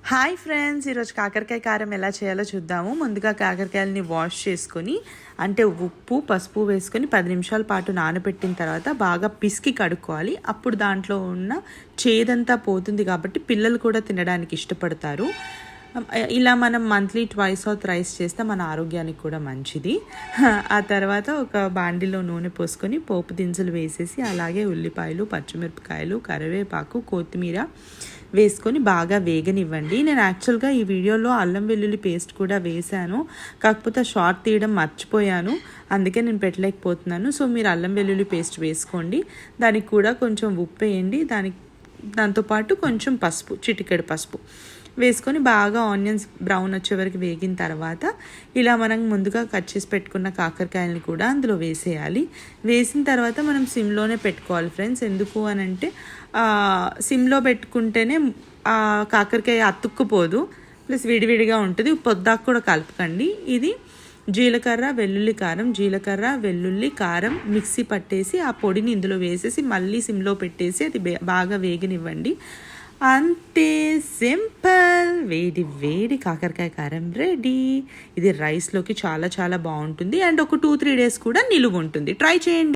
Hi friends, ఈరోజు కాకరకాయ కారం ఎలా చేయాలో చూద్దాము. ముందుగా కాకరకాయలని వాష్ చేసుకొని అంటే ఉప్పు పసుపు వేసుకొని 10 నిమిషాల పాటు నానబెట్టిన తర్వాత బాగా పిసికి కడుక్కోవాలి. అప్పుడు దాంట్లో ఉన్న చేదంతా పోతుంది కాబట్టి పిల్లలు కూడా తినడానికి ఇష్టపడతారు. ఇలా మనం మంత్లీ ట్వైస్ ఆర్ థ్రైస్ చేస్తే మన ఆరోగ్యానికి కూడా మంచిది. ఆ తర్వాత ఒక బాండిలో నూనె పోసుకొని పోపు దినుసులు వేసేసి అలాగే ఉల్లిపాయలు, పచ్చిమిరపకాయలు, కరివేపాకు, కొత్తిమీర వేసుకొని బాగా వేగనివ్వండి. నేను యాక్చువల్గా ఈ వీడియోలో అల్లం వెల్లుల్లి పేస్ట్ కూడా వేశాను, కాకపోతే షార్ట్ తీయడం మర్చిపోయాను, అందుకే నేను పెట్టలేకపోతున్నాను. సో మీరు అల్లం వెల్లుల్లి పేస్ట్ వేసుకోండి. దానికి కూడా కొంచెం ఉప్పు వేయండి. దాంతోపాటు కొంచెం పసుపు, చిటికెడు పసుపు వేసుకొని బాగా ఆనియన్స్ బ్రౌన్ వచ్చే వరకు వేగిన తర్వాత ఇలా మనం ముందుగా కట్ చేసి పెట్టుకున్న కాకరకాయలని కూడా అందులో వేసేయాలి. వేసిన తర్వాత మనం సిమ్లోనే పెట్టుకోవాలి ఫ్రెండ్స్. ఎందుకు అని అంటే సిమ్లో పెట్టుకుంటేనే కాకరకాయ అతుక్కుపోదు, ప్లస్ విడివిడిగా ఉంటుంది. పొద్దాకు కూడా కలపకండి. ఇది జీలకర్ర వెల్లుల్లి కారం, జీలకర్ర వెల్లుల్లి కారం మిక్సీ పట్టేసి ఆ పొడిని ఇందులో వేసేసి మళ్ళీ సిమ్లో పెట్టేసి అది బాగా వేగనివ్వండి. అంతే, సింపుల్. వేడి వేడి కాకరకాయ కారం రెడీ. ఇది రైస్లోకి చాలా చాలా బాగుంటుంది అండ్ ఒక 2-3 డేస్ కూడా నిలువ ఉంటుంది. ట్రై చేయండి.